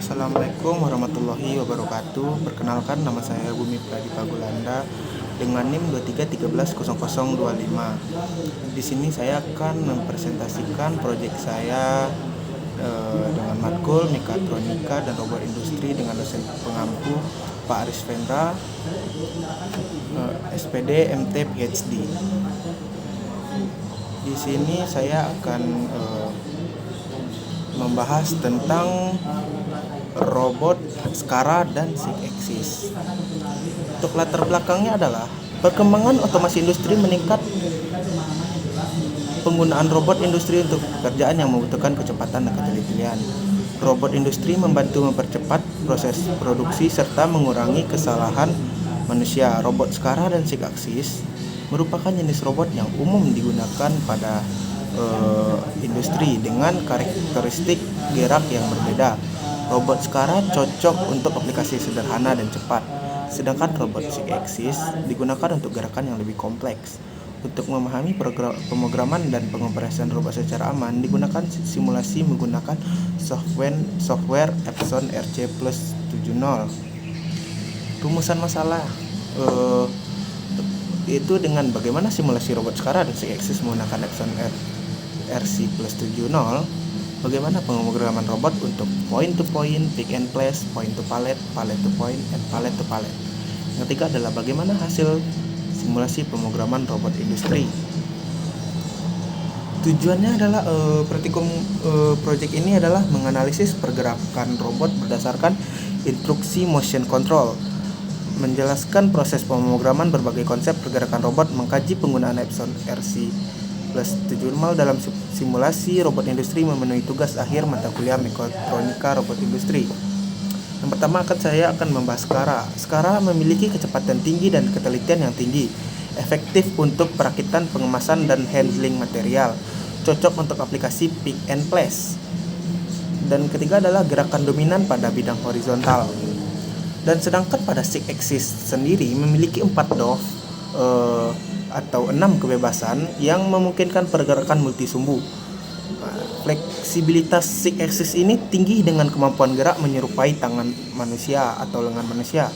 Assalamualaikum warahmatullahi wabarakatuh. Perkenalkan, nama saya Bumi Pradipa Gulanda dengan NIM 23130025. Di sini saya akan mempresentasikan proyek saya dengan matkul mekatronika dan robot industri dengan dosen pengampu Pak Aris Vendra, SPD MT PhD. Di sini saya akan membahas tentang robot SCARA dan SIG-Axis. Untuk latar belakangnya adalah perkembangan otomasi industri meningkat, penggunaan robot industri untuk pekerjaan yang membutuhkan kecepatan dan ketelitian. Robot industri membantu mempercepat proses produksi serta mengurangi kesalahan manusia. Robot SCARA dan SIG-Axis merupakan jenis robot yang umum digunakan pada industri dengan karakteristik gerak yang berbeda. Robot SCARA cocok untuk aplikasi sederhana dan cepat, sedangkan robot SIG-Axis digunakan untuk gerakan yang lebih kompleks. Untuk memahami pemrograman dan pengoperasian robot secara aman, digunakan simulasi menggunakan software Epson RC+70. Rumusan masalah itu dengan bagaimana simulasi robot SCARA dan SIG-Axis menggunakan Epson RC+70. Bagaimana pemrograman robot untuk point to point, pick and place, point to pallet, pallet to point, and pallet to pallet. Yang ketiga adalah bagaimana hasil simulasi pemrograman robot industri. Tujuannya adalah project ini adalah menganalisis pergerakan robot berdasarkan instruksi motion control, menjelaskan proses pemrograman berbagai konsep pergerakan robot, mengkaji penggunaan Epson RC+70 dalam simulasi robot industri, memenuhi tugas akhir mata kuliah mekatronika robot industri. Yang pertama saya akan membahas SCARA. SCARA memiliki kecepatan tinggi dan ketelitian yang tinggi, efektif untuk perakitan, pengemasan, dan handling material, cocok untuk aplikasi pick and place. Dan ketiga adalah gerakan dominan pada bidang horizontal. Dan sedangkan pada SIG-Axis sendiri memiliki 4 DOF atau 6 kebebasan yang memungkinkan pergerakan multisumbu. Fleksibilitas SIG-Axis ini tinggi dengan kemampuan gerak menyerupai tangan manusia atau lengan manusia,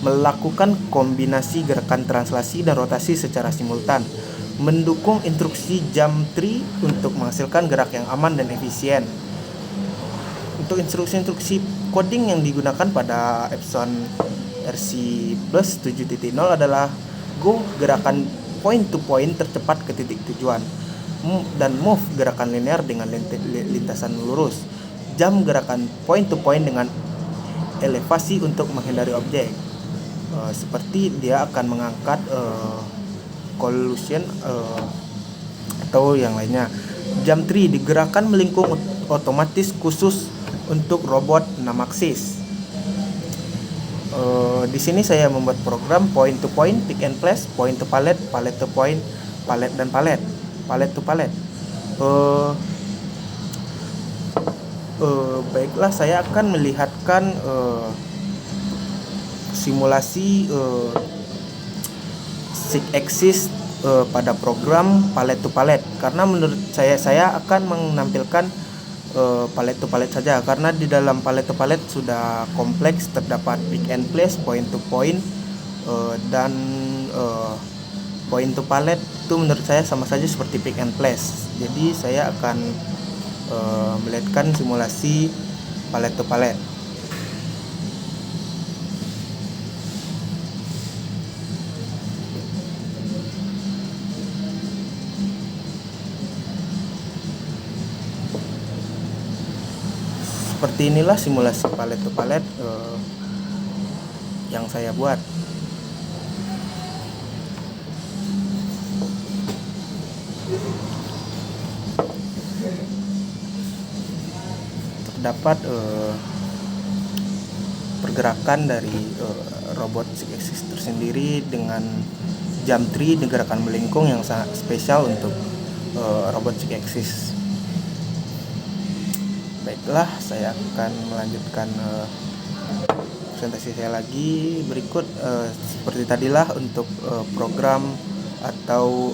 melakukan kombinasi gerakan translasi dan rotasi secara simultan, mendukung instruksi jam-tree untuk menghasilkan gerak yang aman dan efisien. Untuk instruksi-instruksi coding yang digunakan pada Epson RC+7.0 adalah go, gerakan point to point tercepat ke titik tujuan, dan move, gerakan linear dengan lintasan lurus, jump, gerakan point to point dengan elevasi untuk menghindari objek, seperti dia akan mengangkat collision atau yang lainnya. Jump tree, digerakan melingkung otomatis khusus untuk robot 6 aksis. Di sini saya membuat program point to point, pick and place, point to pallet, pallet to point, pallet dan pallet, pallet to pallet. Baiklah, saya akan melihatkan simulasi SIG-Axis pada program pallet to pallet, karena menurut saya akan menampilkan pallet to pallet saja, karena di dalam pallet to pallet sudah kompleks, terdapat pick and place, point to point, dan point to pallet itu menurut saya sama saja seperti pick and place. Jadi saya akan melihatkan simulasi pallet to pallet. Seperti inilah simulasi pallet to pallet yang saya buat. Terdapat pergerakan dari robot SIG-Axis tersendiri dengan jump tree, gerakan melingkung yang sangat spesial untuk robot SIG-Axis. Baiklah, saya akan melanjutkan presentasi saya lagi. Berikut seperti tadilah untuk program atau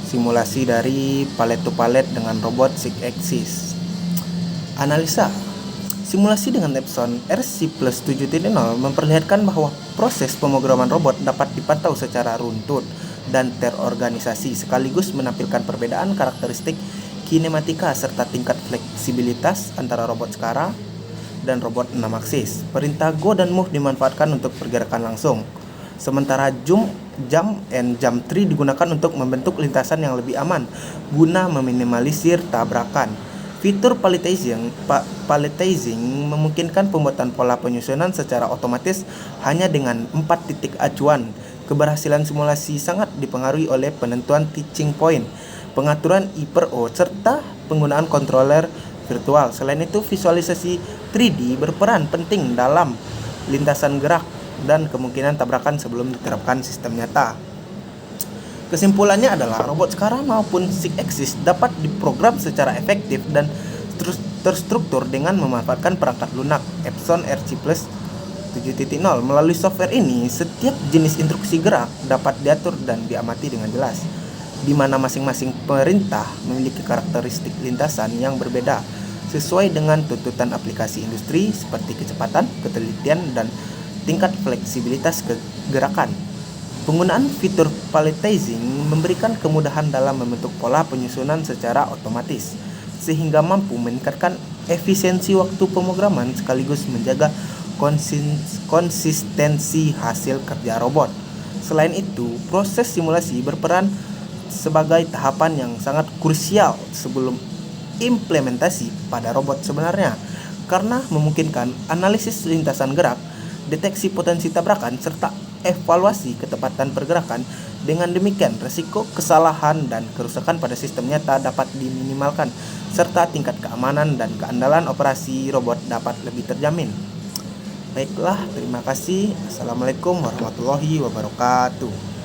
simulasi dari pallet to pallet dengan robot SIG-Axis. Analisa Simulasi dengan Epson RC Plus 7.0 memperlihatkan bahwa proses pemrograman robot dapat dipantau secara runtut dan terorganisasi, sekaligus menampilkan perbedaan karakteristik kinematika serta tingkat fleksibilitas antara robot Skara dan robot 6 aksis. Perintah go dan move dimanfaatkan untuk pergerakan langsung, sementara jump and jump tree digunakan untuk membentuk lintasan yang lebih aman guna meminimalisir tabrakan. Fitur palletizing memungkinkan pembuatan pola penyusunan secara otomatis hanya dengan 4 titik acuan. Keberhasilan simulasi sangat dipengaruhi oleh penentuan teaching point, pengaturan I/O, serta penggunaan controller virtual. Selain itu, visualisasi 3D berperan penting dalam lintasan gerak dan kemungkinan tabrakan sebelum diterapkan sistem nyata. Kesimpulannya adalah robot Skara maupun 6 axis dapat diprogram secara efektif dan terstruktur dengan memanfaatkan perangkat lunak Epson RC Plus 7.0. Melalui software ini, setiap jenis instruksi gerak dapat diatur dan diamati dengan jelas, di mana masing-masing perintah memiliki karakteristik lintasan yang berbeda sesuai dengan tuntutan aplikasi industri seperti kecepatan, ketelitian, dan tingkat fleksibilitas gerakan. Penggunaan fitur palletizing memberikan kemudahan dalam membentuk pola penyusunan secara otomatis, sehingga mampu meningkatkan efisiensi waktu pemrograman sekaligus menjaga konsistensi hasil kerja robot. Selain itu, proses simulasi berperan sebagai tahapan yang sangat krusial sebelum implementasi pada robot sebenarnya, karena memungkinkan analisis lintasan gerak, deteksi potensi tabrakan, serta evaluasi ketepatan pergerakan. Dengan demikian, risiko kesalahan dan kerusakan pada sistem nyata dapat diminimalkan, serta tingkat keamanan dan keandalan operasi robot dapat lebih terjamin. Baiklah, terima kasih. Assalamualaikum warahmatullahi wabarakatuh.